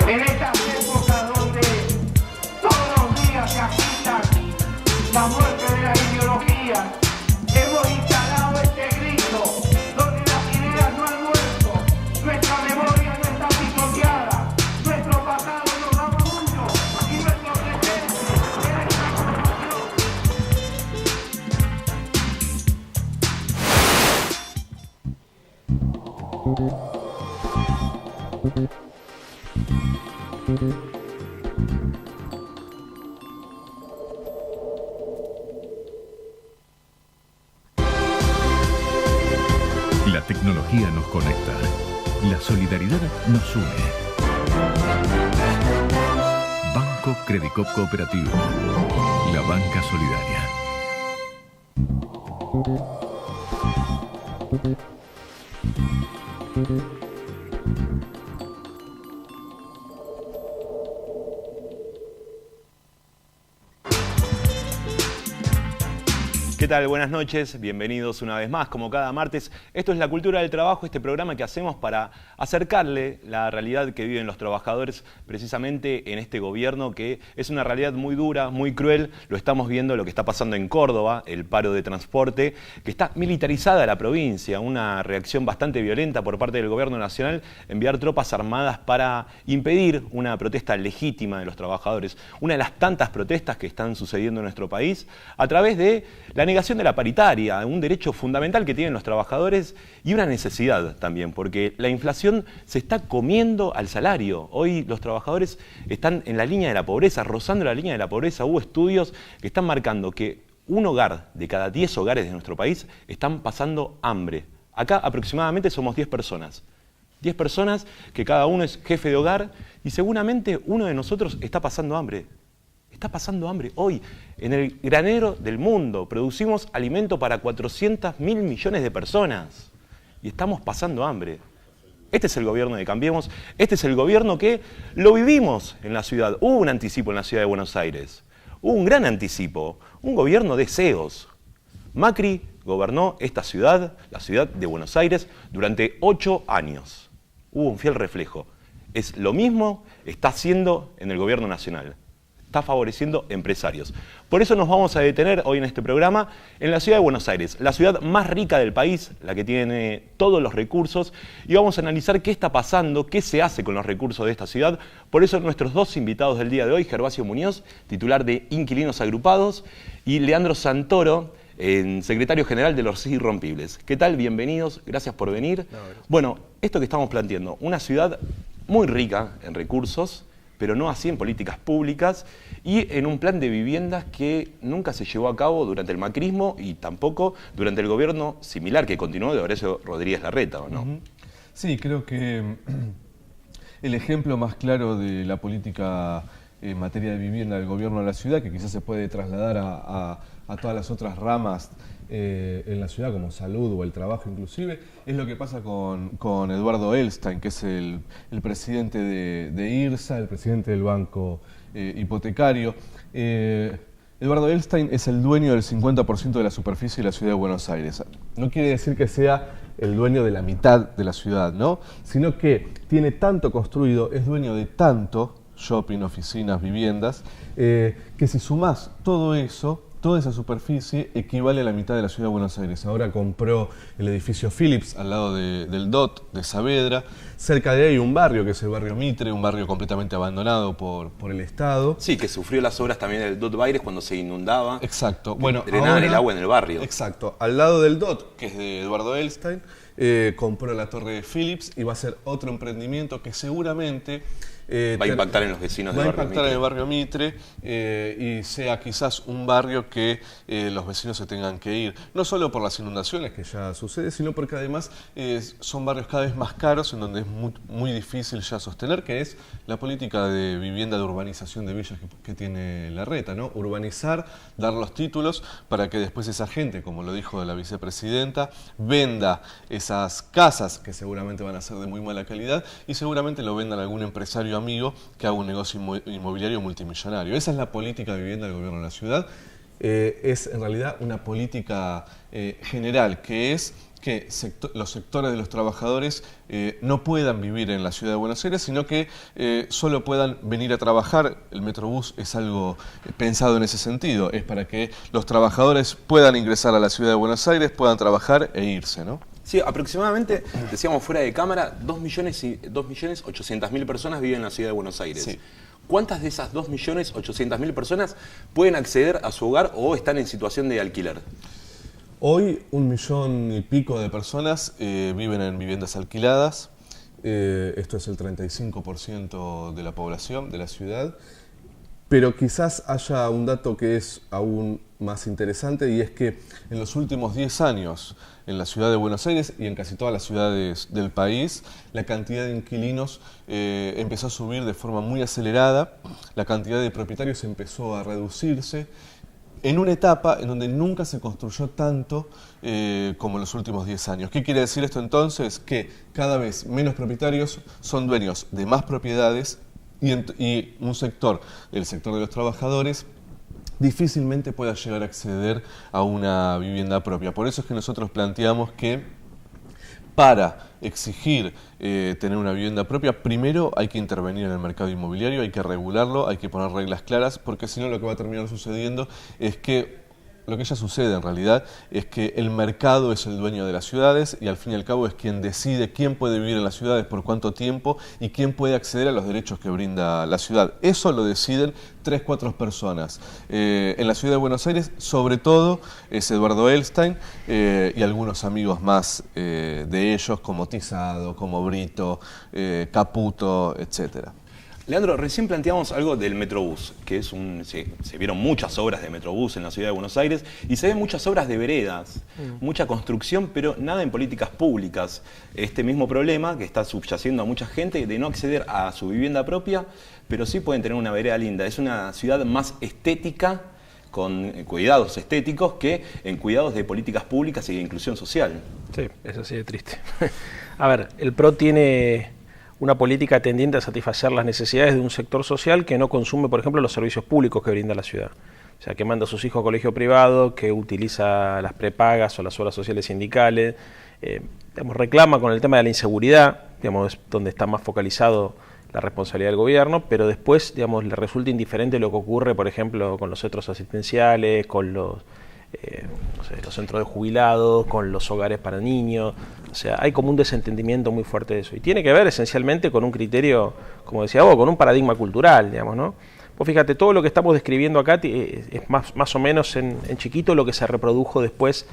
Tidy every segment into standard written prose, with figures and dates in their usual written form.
En estas épocas donde todos los días se agitan la muerte de la ideología, hemos instalado este grito donde las ideas no han muerto, nuestra memoria no está pisoteada, nuestro pasado nos da orgullo y nuestro presente es La tecnología nos conecta. La solidaridad nos une. Banco Credicop Cooperativo. La banca solidaria. ¿Qué tal? Buenas noches, bienvenidos una vez más, como cada martes. Esto es La Cultura del Trabajo, este programa que hacemos para acercarle la realidad que viven los trabajadores precisamente en este gobierno, que es una realidad muy dura, muy cruel. Lo estamos viendo, lo que está pasando en Córdoba, el paro de transporte, que está militarizada la provincia, una reacción bastante violenta por parte del gobierno nacional, enviar tropas armadas para impedir una protesta legítima de los trabajadores. Una de las tantas protestas que están sucediendo en nuestro país a través de la negación de la paritaria, un derecho fundamental que tienen los trabajadores y una necesidad también, porque la inflación se está comiendo al salario. Hoy los trabajadores están en la línea de la pobreza, rozando la línea de la pobreza. Hubo estudios que están marcando que un hogar de cada 10 hogares de nuestro país están pasando hambre. Acá aproximadamente somos 10 personas. 10 personas que cada uno es jefe de hogar y seguramente uno de nosotros está pasando hambre. Está pasando hambre hoy. En el granero del mundo producimos alimento para 400.000 millones de personas y estamos pasando hambre. Este es el gobierno de Cambiemos, este es el gobierno que lo vivimos en la ciudad. Hubo un anticipo en la ciudad de Buenos Aires, hubo un gran anticipo, un gobierno de CEOs. Macri gobernó esta ciudad, la ciudad de Buenos Aires, durante 8 años. Hubo un fiel reflejo. Es lo mismo está haciendo en el gobierno nacional. Está favoreciendo empresarios. Por eso nos vamos a detener hoy en este programa en la ciudad de Buenos Aires, la ciudad más rica del país, la que tiene todos los recursos, y vamos a analizar qué está pasando, qué se hace con los recursos de esta ciudad. Por eso nuestros dos invitados del día de hoy, Gervasio Muñoz, titular de Inquilinos Agrupados, y Leandro Santoro, secretario general de los Irrompibles. ¿Qué tal? Bienvenidos, gracias por venir. Bueno, esto que estamos planteando, una ciudad muy rica en recursos, pero no así en políticas públicas y en un plan de viviendas que nunca se llevó a cabo durante el macrismo y tampoco durante el gobierno similar que continuó de Horacio Rodríguez Larreta, ¿o no? Sí, creo que el ejemplo más claro de la política en materia de vivienda del gobierno de la ciudad, que quizás se puede trasladar a todas las otras ramas en la ciudad, como salud o el trabajo inclusive, es lo que pasa con Eduardo Elstein, que es el presidente de IRSA, el presidente del Banco Hipotecario. Eduardo Elstein es el dueño del 50% de la superficie de la ciudad de Buenos Aires. No quiere decir que sea el dueño de la mitad de la ciudad, ¿no? Sino que tiene tanto construido, es dueño de tanto, shopping, oficinas, viviendas, que si sumás todo eso, toda esa superficie equivale a la mitad de la ciudad de Buenos Aires. Ahora compró el edificio Philips al lado del DOT de Saavedra. Cerca de ahí hay un barrio que es el barrio Mitre, un barrio completamente abandonado por el Estado. Sí, que sufrió las obras también del DOT Baires cuando se inundaba. Exacto. Bueno, drenaban el agua en el barrio. Exacto. Al lado del DOT, que es de Eduardo Elstein, compró la torre de Philips y va a ser otro emprendimiento que seguramente va a impactar en los vecinos del barrio Mitre. Va a impactar en el barrio Mitre y sea quizás un barrio que los vecinos se tengan que ir. No solo por las inundaciones que ya sucede, sino porque además son barrios cada vez más caros en donde es muy difícil ya sostener, que es la política de vivienda de urbanización de villas que tiene Larreta, ¿no? Urbanizar, dar los títulos para que después esa gente, como lo dijo la vicepresidenta, venda esas casas que seguramente van a ser de muy mala calidad y seguramente lo vendan a algún empresario amigo que haga un negocio inmobiliario multimillonario. Esa es la política de vivienda del gobierno de la ciudad es en realidad una política general, que es que los sectores de los trabajadores no puedan vivir en la ciudad de Buenos Aires, sino que solo puedan venir a trabajar. El Metrobús es algo pensado en ese sentido, es para que los trabajadores puedan ingresar a la ciudad de Buenos Aires, puedan trabajar e irse, ¿no? Sí, aproximadamente, decíamos fuera de cámara, 2.800.000 personas viven en la ciudad de Buenos Aires. Sí. ¿Cuántas de esas 2.800.000 personas pueden acceder a su hogar o están en situación de alquiler? Hoy 1,5 millones de personas viven en viviendas alquiladas. Esto es el 35% de la población de la ciudad. Pero quizás haya un dato que es aún más interesante, y es que en los últimos 10 años en la ciudad de Buenos Aires y en casi todas las ciudades del país, la cantidad de inquilinos empezó a subir de forma muy acelerada, la cantidad de propietarios empezó a reducirse, en una etapa en donde nunca se construyó tanto como en los últimos 10 años. ¿Qué quiere decir esto entonces? Que cada vez menos propietarios son dueños de más propiedades y un sector, el sector de los trabajadores, difícilmente pueda llegar a acceder a una vivienda propia. Por eso es que nosotros planteamos que para exigir tener una vivienda propia, primero hay que intervenir en el mercado inmobiliario, hay que regularlo, hay que poner reglas claras, porque si no lo que va a terminar sucediendo es que lo que ya sucede en realidad es que el mercado es el dueño de las ciudades y al fin y al cabo es quien decide quién puede vivir en las ciudades, por cuánto tiempo y quién puede acceder a los derechos que brinda la ciudad. Eso lo deciden 3-4 personas. En la ciudad de Buenos Aires, sobre todo, es Eduardo Elstein y algunos amigos más de ellos, como Tizado, como Brito, Caputo, etcétera. Leandro, recién planteamos algo del Metrobús, que es se vieron muchas obras de Metrobús en la ciudad de Buenos Aires y se ven muchas obras de veredas, mucha construcción, pero nada en políticas públicas. Este mismo problema que está subyaciendo a mucha gente de no acceder a su vivienda propia, pero sí pueden tener una vereda linda. Es una ciudad más estética, con cuidados estéticos, que en cuidados de políticas públicas y de inclusión social. Sí, eso sí es triste. A ver, el PRO tiene una política tendiente a satisfacer las necesidades de un sector social que no consume, por ejemplo, los servicios públicos que brinda la ciudad. O sea, que manda a sus hijos a colegio privado, que utiliza las prepagas o las obras sociales sindicales, reclama con el tema de la inseguridad, es donde está más focalizado la responsabilidad del gobierno, pero después, le resulta indiferente lo que ocurre, por ejemplo, con los centros asistenciales, con los centros de jubilados, con los hogares para niños. O sea, hay como un desentendimiento muy fuerte de eso. Y tiene que ver esencialmente con un criterio, como decía vos, con un paradigma cultural, ¿no? Pues fíjate, todo lo que estamos describiendo acá es más o menos en chiquito lo que se reprodujo después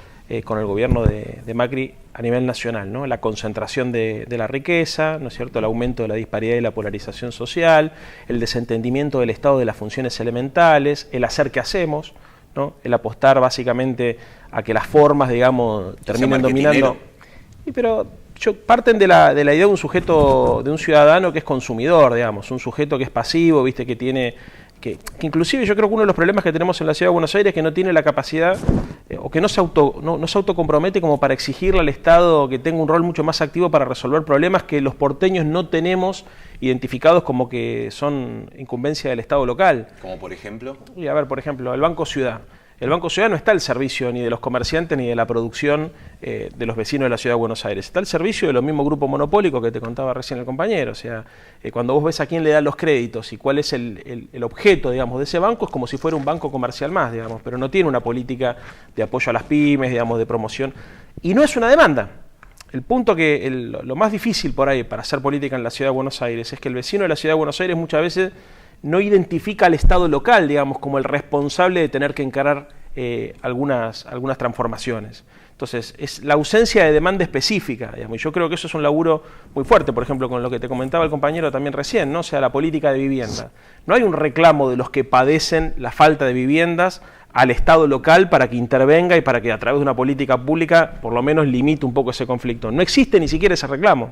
con el gobierno de Macri a nivel nacional, ¿no? La concentración de la riqueza, ¿no es cierto?, el aumento de la disparidad y la polarización social, el desentendimiento del Estado de las funciones elementales, el hacer que hacemos, ¿no? El apostar básicamente a que las formas, terminen dominando. Pero parten de la idea de un sujeto, de un ciudadano que es consumidor, un sujeto que es pasivo, que inclusive yo creo que uno de los problemas que tenemos en la ciudad de Buenos Aires es que no tiene la capacidad o que no se autocompromete como para exigirle al Estado que tenga un rol mucho más activo para resolver problemas que los porteños no tenemos identificados como que son incumbencia del Estado local. Como por ejemplo. Y a ver, por ejemplo, el Banco Ciudad. El Banco Ciudad no está al servicio ni de los comerciantes ni de la producción de los vecinos de la Ciudad de Buenos Aires. Está al servicio de los mismos grupos monopólicos que te contaba recién el compañero. O sea, cuando vos ves a quién le dan los créditos y cuál es el objeto, de ese banco, es como si fuera un banco comercial más, pero no tiene una política de apoyo a las pymes, de promoción. Y no es una demanda. El punto lo más difícil por ahí para hacer política en la Ciudad de Buenos Aires es que el vecino de la Ciudad de Buenos Aires muchas veces no identifica al Estado local, como el responsable de tener que encarar algunas transformaciones. Entonces, es la ausencia de demanda específica, y yo creo que eso es un laburo muy fuerte, por ejemplo, con lo que te comentaba el compañero también recién, ¿no? O sea, la política de vivienda. No hay un reclamo de los que padecen la falta de viviendas al Estado local para que intervenga y para que a través de una política pública por lo menos limite un poco ese conflicto. No existe ni siquiera ese reclamo.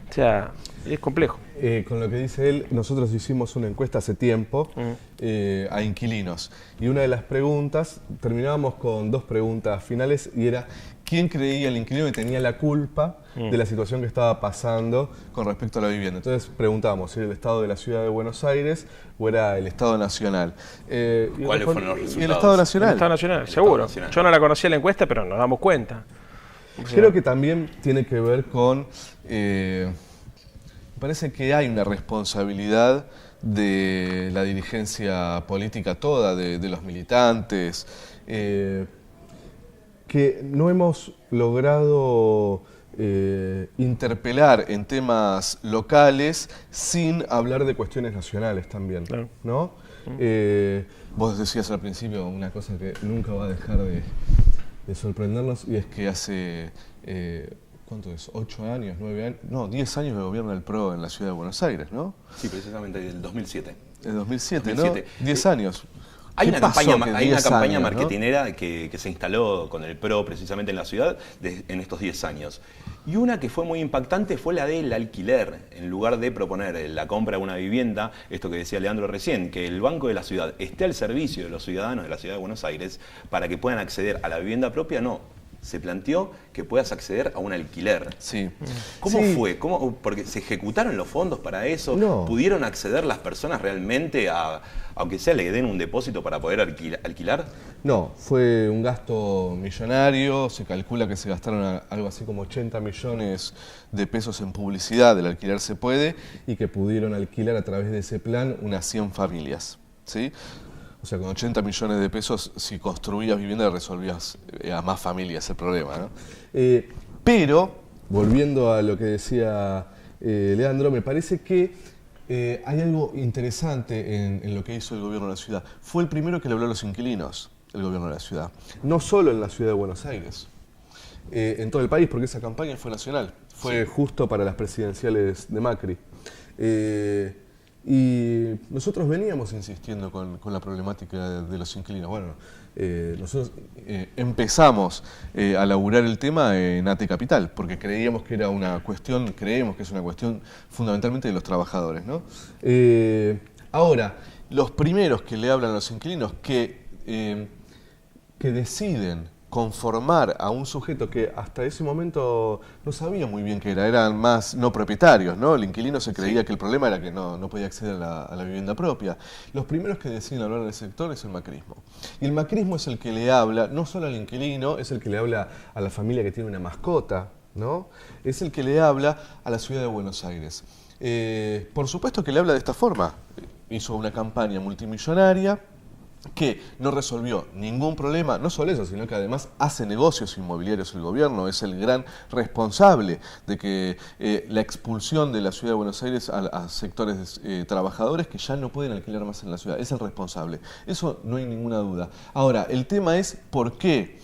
O sea, es complejo. Con lo que dice él, nosotros hicimos una encuesta hace tiempo a inquilinos. Y una de las preguntas, terminábamos con 2 preguntas finales, y era quién creía el inquilino que tenía la culpa de la situación que estaba pasando con respecto a la vivienda. Entonces preguntábamos si era el Estado de la Ciudad de Buenos Aires o era el Estado Nacional. ¿Cuáles fueron los resultados? El Estado Nacional. El Estado Nacional, seguro. Yo no la conocía la encuesta, pero nos damos cuenta. Creo que también tiene que ver con... me parece que hay una responsabilidad de la dirigencia política toda, de los militantes, que no hemos logrado interpelar en temas locales sin hablar de cuestiones nacionales también, claro, ¿no? Vos decías al principio una cosa que nunca va a dejar de sorprendernos, y es que hace, ¿cuánto es? ¿8 años? ¿9 años? No, 10 años de gobierno del PRO en la Ciudad de Buenos Aires, ¿no? Sí, precisamente del 2007. El 2007, ¿no? 10 años. Hay una campaña años, marketinera, ¿no?, que se instaló con el PRO precisamente en la ciudad en estos 10 años. Y una que fue muy impactante fue la del alquiler. En lugar de proponer la compra de una vivienda, esto que decía Leandro recién, que el Banco de la Ciudad esté al servicio de los ciudadanos de la Ciudad de Buenos Aires para que puedan acceder a la vivienda propia, no. Se planteó que puedas acceder a un alquiler. Sí. ¿Cómo fue? Porque se ejecutaron los fondos para eso. No. ¿Pudieron acceder las personas realmente aunque sea le den un depósito para poder alquilar? No, fue un gasto millonario. Se calcula que se gastaron algo así como 80 millones de pesos en publicidad del Alquiler Se Puede, y que pudieron alquilar a través de ese plan unas 100 familias, ¿sí? O sea, con 80 millones de pesos, si construías vivienda, resolvías a más familias el problema, ¿no? Pero, volviendo a lo que decía Leandro, me parece que hay algo interesante en lo que hizo el gobierno de la ciudad. Fue el primero que le habló a los inquilinos, el gobierno de la ciudad. No solo en la Ciudad de Buenos Aires, en todo el país, porque esa campaña fue nacional. Fue justo para las presidenciales de Macri. Y nosotros veníamos insistiendo con la problemática de los inquilinos. Bueno, nosotros empezamos a laburar el tema en ATE Capital, porque creemos que es una cuestión fundamentalmente de los trabajadores, ¿no? Ahora, los primeros que le hablan a los inquilinos que deciden conformar a un sujeto que hasta ese momento no sabía muy bien qué era, eran más no propietarios, ¿no? El inquilino se creía que el problema era que no podía acceder a la vivienda propia. Los primeros que deciden hablar del sector es el macrismo. Y el macrismo es el que le habla, no solo al inquilino, es el que le habla a la familia que tiene una mascota, ¿no? Es el que le habla a la Ciudad de Buenos Aires. Por supuesto que le habla de esta forma. Hizo una campaña multimillonaria que no resolvió ningún problema, no solo eso, sino que además hace negocios inmobiliarios el gobierno, es el gran responsable de que la expulsión de la Ciudad de Buenos Aires a sectores trabajadores que ya no pueden alquilar más en la ciudad, es el responsable, eso no hay ninguna duda. Ahora, el tema es por qué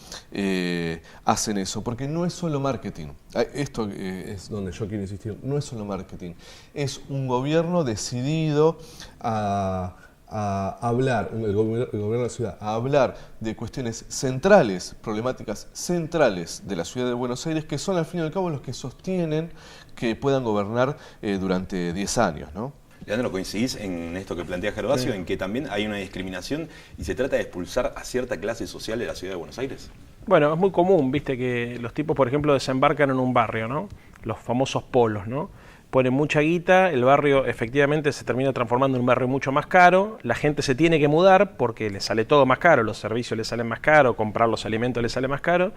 hacen eso, porque no es solo marketing, esto es donde yo quiero insistir, no es solo marketing, es un gobierno decidido a hablar, el gobierno de la ciudad, a hablar de cuestiones centrales, problemáticas centrales de la Ciudad de Buenos Aires, que son al fin y al cabo los que sostienen que puedan gobernar durante 10 años, ¿no? Leandro, ¿coincidís en esto que plantea Gervasio, en que también hay una discriminación y se trata de expulsar a cierta clase social de la Ciudad de Buenos Aires? Bueno, es muy común, viste, que los tipos, por ejemplo, desembarcan en un barrio, ¿no? Los famosos polos, ¿no? Ponen mucha guita, el barrio efectivamente se termina transformando en un barrio mucho más caro, la gente se tiene que mudar porque le sale todo más caro, los servicios le salen más caro, comprar los alimentos le sale más caro,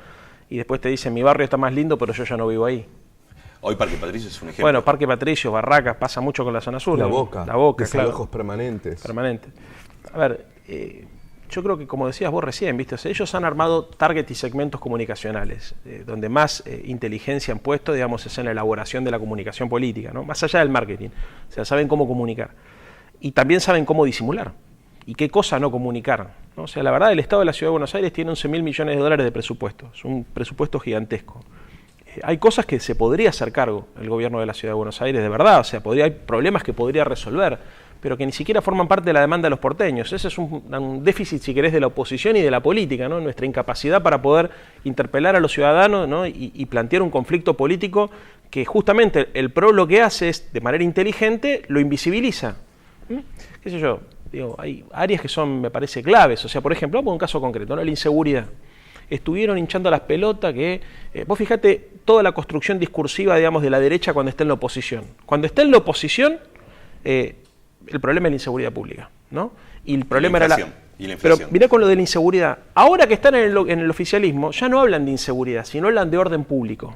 y después te dicen, mi barrio está más lindo, pero yo ya no vivo ahí. Hoy Parque Patricio es un ejemplo. Bueno, Parque Patricio, Barracas, pasa mucho con la zona sur. La Boca, claro. permanentes. A ver, yo creo que, como decías vos recién, ¿viste? O sea, ellos han armado target y segmentos comunicacionales, donde más inteligencia han puesto, digamos, es en la elaboración de la comunicación política, ¿no? Más allá del marketing. O sea, saben cómo comunicar. Y también saben cómo disimular. Y qué cosa no comunicar, ¿no? O sea, la verdad, el Estado de la Ciudad de Buenos Aires tiene 11.000 millones de dólares de presupuesto. Es un presupuesto gigantesco. Hay cosas que se podría hacer cargo el gobierno de la Ciudad de Buenos Aires, de verdad. O sea, hay problemas que podría resolver, pero que ni siquiera forman parte de la demanda de los porteños. Ese es un déficit, si querés, de la oposición y de la política, ¿no? Nuestra incapacidad para poder interpelar a los ciudadanos, ¿no? y plantear un conflicto político que justamente el PRO lo que hace es, de manera inteligente, lo invisibiliza. ¿Qué sé yo? Digo, hay áreas que son, me parece, claves. O sea, por ejemplo, vamos a un caso concreto, ¿no? La inseguridad. estuvieron hinchando las pelotas que... vos fijate toda la construcción discursiva, digamos, de la derecha cuando está en la oposición. Cuando está en la oposición, el problema es la inseguridad pública, ¿no? Y el problema era la... Pero mirá con lo de la inseguridad. Ahora que están en el oficialismo, ya no hablan de inseguridad, sino hablan de orden público.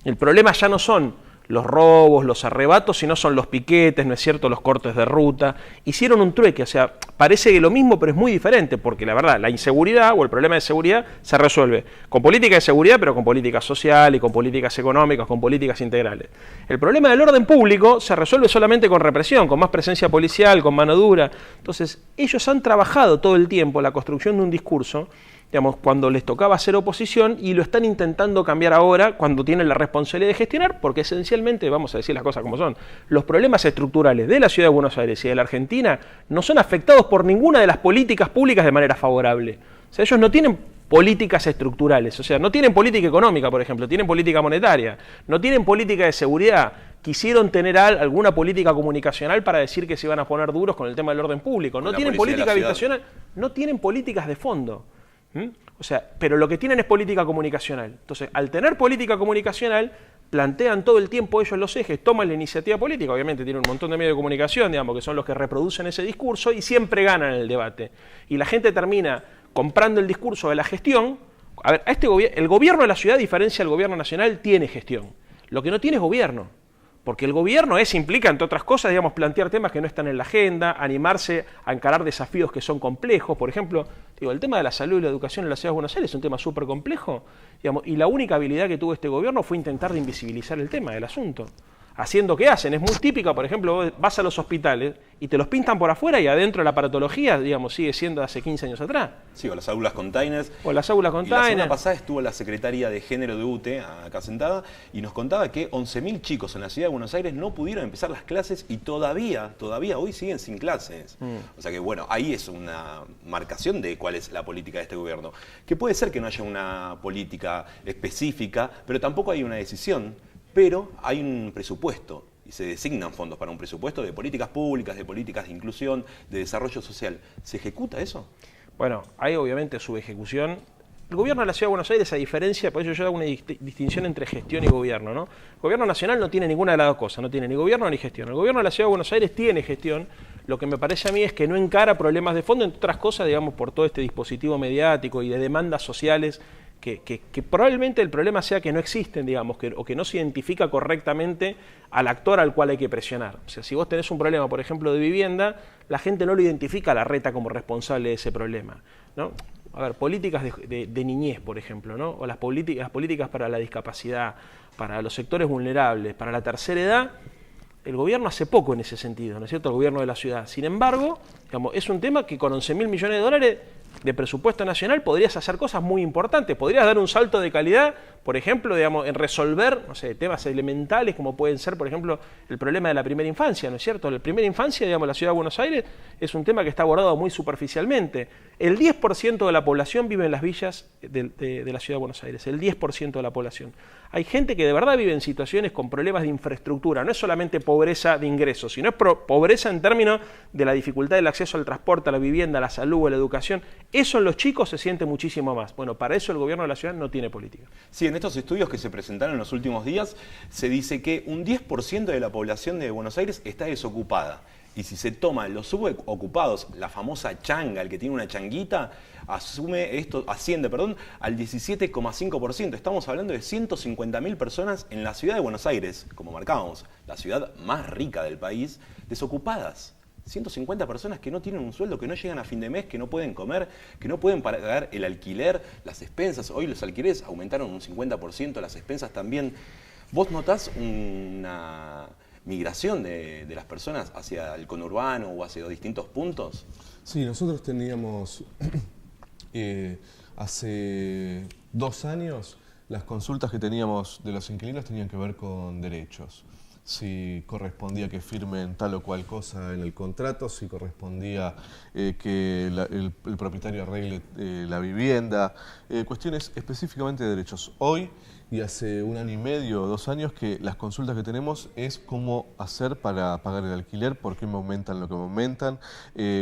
El problema ya no son los robos, los arrebatos, sino son los piquetes, ¿no es cierto?, los cortes de ruta. Hicieron un trueque, o sea, parece que lo mismo, pero es muy diferente, porque la verdad, la inseguridad o el problema de seguridad se resuelve con política de seguridad, pero con políticas sociales, con políticas económicas, con políticas integrales. El problema del orden público se resuelve solamente con represión, con más presencia policial, con mano dura. Entonces, ellos han trabajado todo el tiempo la construcción de un discurso, digamos, cuando les tocaba hacer oposición, y lo están intentando cambiar ahora cuando tienen la responsabilidad de gestionar, porque esencialmente, vamos a decir las cosas como son, los problemas estructurales de la Ciudad de Buenos Aires y de la Argentina no son afectados por ninguna de las políticas públicas de manera favorable. O sea, ellos no tienen políticas estructurales, o sea, no tienen política económica, por ejemplo, tienen política monetaria, no tienen política de seguridad. Quisieron tener alguna política comunicacional para decir que se iban a poner duros con el tema del orden público. No tienen política habitacional, no tienen políticas de fondo. O sea, pero lo que tienen es política comunicacional. Entonces, al tener política comunicacional, plantean todo el tiempo ellos los ejes, toman la iniciativa política, obviamente tienen un montón de medios de comunicación, digamos, que son los que reproducen ese discurso y siempre ganan el debate. Y la gente termina comprando el discurso de la gestión. A ver, el gobierno de la ciudad, a diferencia del gobierno nacional, tiene gestión. Lo que no tiene es gobierno. Porque el gobierno implica, entre otras cosas, digamos, plantear temas que no están en la agenda, animarse a encarar desafíos que son complejos. Por ejemplo, el tema de la salud y la educación en la Ciudad de Buenos Aires es un tema súper complejo, digamos, y la única habilidad que tuvo este gobierno fue intentar de invisibilizar el tema del asunto. Haciendo que hacen, es muy típica, por ejemplo, vos vas a los hospitales y te los pintan por afuera y adentro la aparatología, digamos, sigue siendo hace 15 años atrás. Sí, o las aulas containers. O las aulas containers. Y la semana pasada estuvo la secretaria de Género de UTE acá sentada y nos contaba que 11.000 chicos en la Ciudad de Buenos Aires no pudieron empezar las clases y todavía hoy siguen sin clases. O sea que, bueno, ahí es una marcación de cuál es la política de este gobierno. Que puede ser que no haya una política específica, pero tampoco hay una decisión. Pero hay un presupuesto y se designan fondos para un presupuesto de políticas públicas, de políticas de inclusión, de desarrollo social. ¿Se ejecuta eso? Bueno, hay obviamente subejecución. El gobierno de la Ciudad de Buenos Aires, a diferencia, por eso yo hago una distinción entre gestión y gobierno, ¿no? El gobierno nacional no tiene ninguna de las dos cosas, no tiene ni gobierno ni gestión. El gobierno de la Ciudad de Buenos Aires tiene gestión. Lo que me parece a mí es que no encara problemas de fondo, entre otras cosas, digamos, por todo este dispositivo mediático y de demandas sociales que probablemente el problema sea que no existen, digamos, o que no se identifica correctamente al actor al cual hay que presionar. O sea, si vos tenés un problema, por ejemplo, de vivienda, la gente no lo identifica a la reta como responsable de ese problema, ¿no? A ver, políticas de niñez, por ejemplo, ¿no? O las políticas para la discapacidad, para los sectores vulnerables, para la tercera edad. El gobierno hace poco en ese sentido, ¿no es cierto?, el gobierno de la ciudad. Sin embargo, digamos, es un tema que con 11.000 millones de dólares de presupuesto nacional podrías hacer cosas muy importantes. Podrías dar un salto de calidad, por ejemplo, digamos, en resolver, no sé, temas elementales como pueden ser, por ejemplo, el problema de la primera infancia, ¿no es cierto? La primera infancia, digamos, la Ciudad de Buenos Aires es un tema que está abordado muy superficialmente. El 10% de la población vive en las villas de la Ciudad de Buenos Aires, el 10% de la población. Hay gente que de verdad vive en situaciones con problemas de infraestructura, no es solamente pobreza de ingresos, sino es pobreza en términos de la dificultad del acceso al transporte, a la vivienda, a la salud, a la educación. Eso en los chicos se siente muchísimo más. Bueno, para eso el gobierno de la ciudad no tiene política. Sí, en estos estudios que se presentaron en los últimos días, se dice que un 10% de la población de Buenos Aires está desocupada. Y si se toman los subocupados, la famosa changa, el que tiene una changuita, asciende al 17,5%. Estamos hablando de 150.000 personas en la ciudad de Buenos Aires, como marcábamos, la ciudad más rica del país, desocupadas. 150 personas que no tienen un sueldo, que no llegan a fin de mes, que no pueden comer, que no pueden pagar el alquiler, las expensas. Hoy los alquileres aumentaron un 50%, las expensas también. ¿Vos notás una migración de las personas hacia el conurbano o hacia distintos puntos? Sí, nosotros teníamos hace 2 años las consultas que teníamos de los inquilinos tenían que ver con derechos. Si correspondía que firmen tal o cual cosa en el contrato, si correspondía que el propietario arregle la vivienda, cuestiones específicamente de derechos. Hoy y hace 1 año y medio, 2 años, que las consultas que tenemos es cómo hacer para pagar el alquiler, por qué me aumentan lo que me aumentan,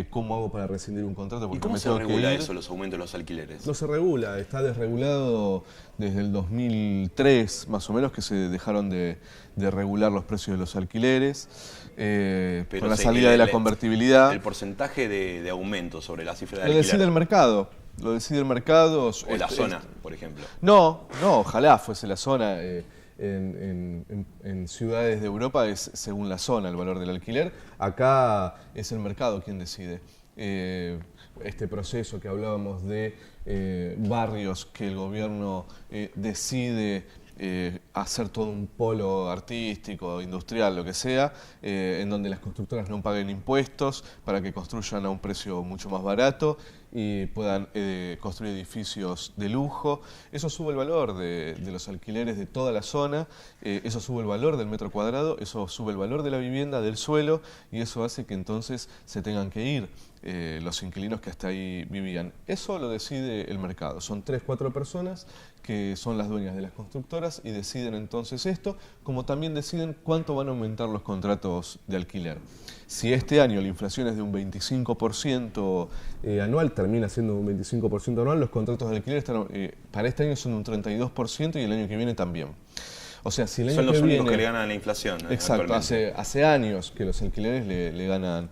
cómo hago para rescindir un contrato. ¿Y cómo se regula eso, los aumentos de los alquileres? No se regula, está desregulado desde el 2003, más o menos, que se dejaron de regular los precios de los alquileres, con la salida de la convertibilidad. ¿El porcentaje de aumento sobre la cifra de alquiler? Lo decide el mercado. Lo decide el mercado. O la zona, por ejemplo. No, ojalá fuese la zona. En ciudades de Europa es según la zona el valor del alquiler. Acá es el mercado quien decide. Este proceso que hablábamos de barrios que el gobierno decide hacer todo un polo artístico, industrial, lo que sea, en donde las constructoras no paguen impuestos para que construyan a un precio mucho más barato y puedan construir edificios de lujo. Eso sube el valor de los alquileres de toda la zona, eso sube el valor del metro cuadrado, eso sube el valor de la vivienda, del suelo, y eso hace que entonces se tengan que ir los inquilinos que hasta ahí vivían. Eso lo decide el mercado. Son 3, 4 personas que son las dueñas de las constructoras y deciden entonces esto, como también deciden cuánto van a aumentar los contratos de alquiler. Si este año la inflación es de un 25% anual, termina siendo un 25% anual, los contratos de alquiler están, para este año son un 32% y el año que viene también. O sea, si el año son los que únicos viene, que le ganan a la inflación. Exacto, hace años que los alquileres le ganan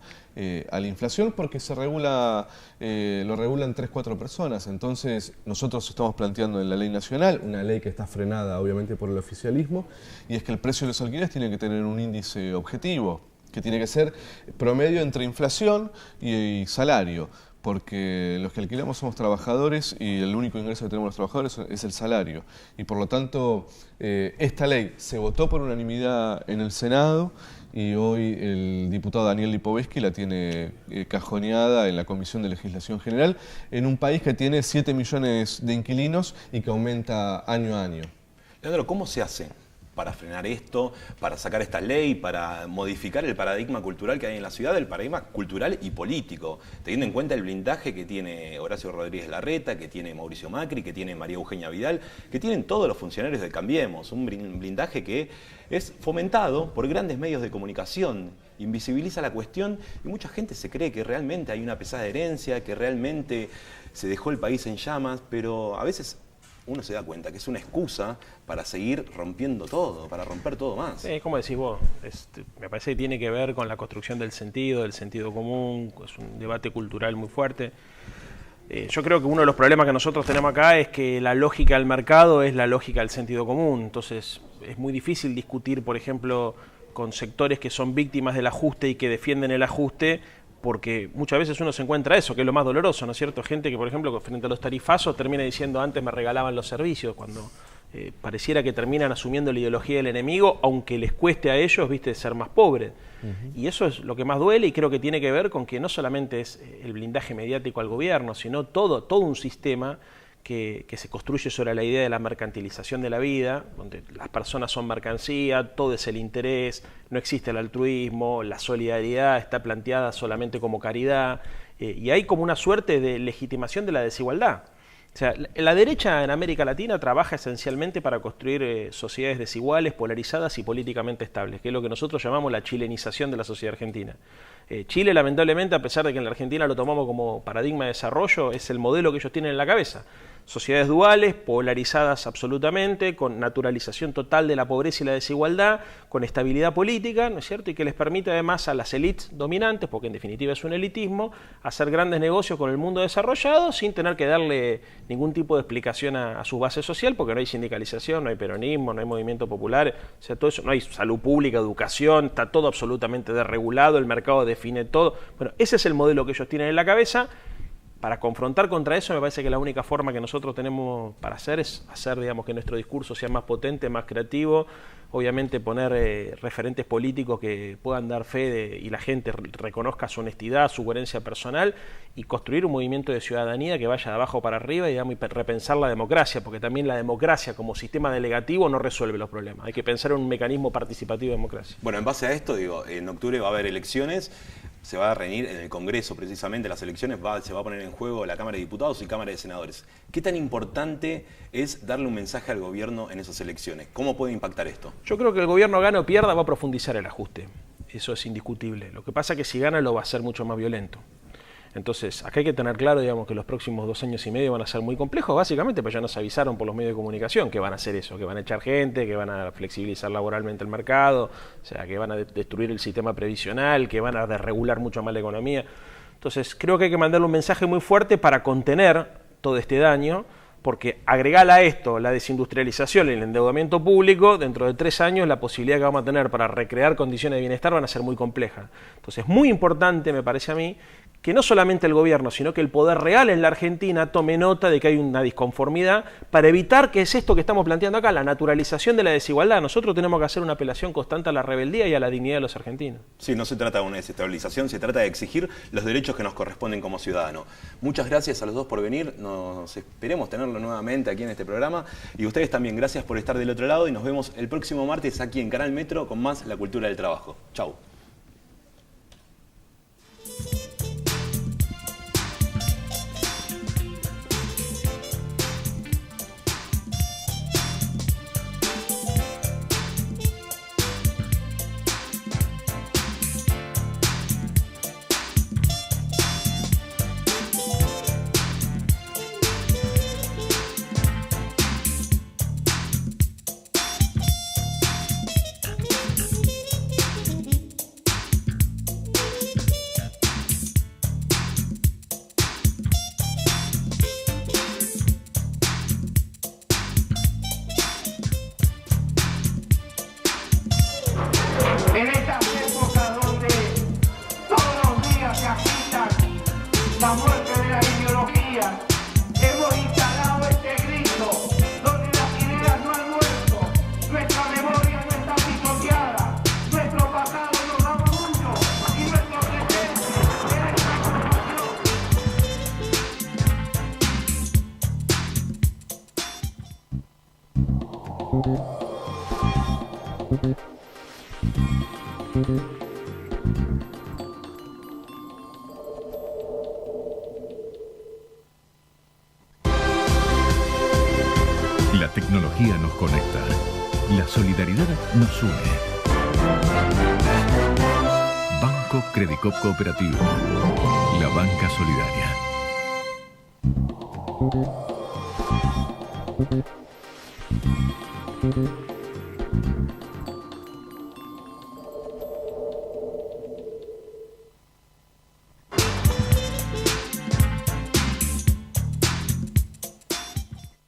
a la inflación porque se regula, lo regulan 3, 4 personas. Entonces nosotros estamos planteando en la ley nacional, una ley que está frenada obviamente por el oficialismo, y es que el precio de los alquileres tiene que tener un índice objetivo, que tiene que ser promedio entre inflación y salario, porque los que alquilamos somos trabajadores y el único ingreso que tenemos los trabajadores es el salario. Y por lo tanto, esta ley se votó por unanimidad en el Senado y hoy el diputado Daniel Lipovetsky la tiene cajoneada en la Comisión de Legislación General en un país que tiene 7 millones de inquilinos y que aumenta año a año. Leandro, ¿cómo se hace para frenar esto, para sacar esta ley, para modificar el paradigma cultural que hay en la ciudad, el paradigma cultural y político, teniendo en cuenta el blindaje que tiene Horacio Rodríguez Larreta, que tiene Mauricio Macri, que tiene María Eugenia Vidal, que tienen todos los funcionarios de Cambiemos, un blindaje que es fomentado por grandes medios de comunicación, invisibiliza la cuestión y mucha gente se cree que realmente hay una pesada herencia, que realmente se dejó el país en llamas, pero a veces uno se da cuenta que es una excusa para seguir rompiendo todo, para romper todo más. Como decís vos, me parece que tiene que ver con la construcción del sentido común, es un debate cultural muy fuerte. Yo creo que uno de los problemas que nosotros tenemos acá es que la lógica del mercado es la lógica del sentido común, entonces es muy difícil discutir, por ejemplo, con sectores que son víctimas del ajuste y que defienden el ajuste, porque muchas veces uno se encuentra eso, que es lo más doloroso, ¿no es cierto? Gente que, por ejemplo, frente a los tarifazos termina diciendo antes me regalaban los servicios, cuando pareciera que terminan asumiendo la ideología del enemigo, aunque les cueste a ellos, viste, ser más pobres. Y eso es lo que más duele y creo que tiene que ver con que no solamente es el blindaje mediático al gobierno, sino todo un sistema que se construye sobre la idea de la mercantilización de la vida, donde las personas son mercancía, todo es el interés, no existe el altruismo, la solidaridad está planteada solamente como caridad, y hay como una suerte de legitimación de la desigualdad. O sea, la derecha en América Latina trabaja esencialmente para construir sociedades desiguales, polarizadas y políticamente estables, que es lo que nosotros llamamos la chilenización de la sociedad argentina. Chile, lamentablemente, a pesar de que en la Argentina lo tomamos como paradigma de desarrollo, es el modelo que ellos tienen en la cabeza. Sociedades duales, polarizadas absolutamente, con naturalización total de la pobreza y la desigualdad, con estabilidad política, ¿no es cierto? Y que les permite además a las élites dominantes, porque en definitiva es un elitismo, hacer grandes negocios con el mundo desarrollado sin tener que darle ningún tipo de explicación a su base social, porque no hay sindicalización, no hay peronismo, no hay movimiento popular, o sea, todo eso, no hay salud pública, educación, está todo absolutamente desregulado, el mercado define todo. Bueno, ese es el modelo que ellos tienen en la cabeza. Para confrontar contra eso, me parece que la única forma que nosotros tenemos para hacer es hacer, digamos, que nuestro discurso sea más potente, más creativo, obviamente poner referentes políticos que puedan dar fe y la gente reconozca su honestidad, su coherencia personal y construir un movimiento de ciudadanía que vaya de abajo para arriba y, digamos, y repensar la democracia, porque también la democracia como sistema delegativo no resuelve los problemas. Hay que pensar en un mecanismo participativo de democracia. Bueno, en base a esto, digo, en octubre va a haber elecciones. se va a reunir en el Congreso, precisamente, las elecciones, se va a poner en juego la Cámara de Diputados y Cámara de Senadores. ¿Qué tan importante es darle un mensaje al gobierno en esas elecciones? ¿Cómo puede impactar esto? Yo creo que el gobierno, gane o pierda, va a profundizar el ajuste. Eso es indiscutible. Lo que pasa es que si gana lo va a hacer mucho más violento. Entonces, acá hay que tener claro, digamos, que los próximos 2 años y medio van a ser muy complejos, básicamente, pues ya nos avisaron por los medios de comunicación que van a hacer eso, que van a echar gente, que van a flexibilizar laboralmente el mercado, o sea, que van a destruir el sistema previsional, que van a desregular mucho más la economía. Entonces, creo que hay que mandarle un mensaje muy fuerte para contener todo este daño, porque agregar a esto la desindustrialización y el endeudamiento público, dentro de 3 años la posibilidad que vamos a tener para recrear condiciones de bienestar van a ser muy complejas. Entonces, muy importante, me parece a mí, que no solamente el gobierno, sino que el poder real en la Argentina tome nota de que hay una disconformidad para evitar que es esto que estamos planteando acá, la naturalización de la desigualdad. Nosotros tenemos que hacer una apelación constante a la rebeldía y a la dignidad de los argentinos. Sí, no se trata de una desestabilización, se trata de exigir los derechos que nos corresponden como ciudadanos. Muchas gracias a los dos por venir, nos esperemos tenerlo nuevamente aquí en este programa y ustedes también, gracias por estar del otro lado y nos vemos el próximo martes aquí en Canal Metro con más La Cultura del Trabajo. Chau. En estas épocas donde todos los días se agitan la muerte de la ideología, hemos instalado este grito donde las ideas no han muerto, nuestra memoria no está pisoteada, nuestro pasado nos da orgullo y nuestro presente es esta construcción. La tecnología nos conecta. La solidaridad nos une. Banco Credicop Cooperativo. La banca solidaria.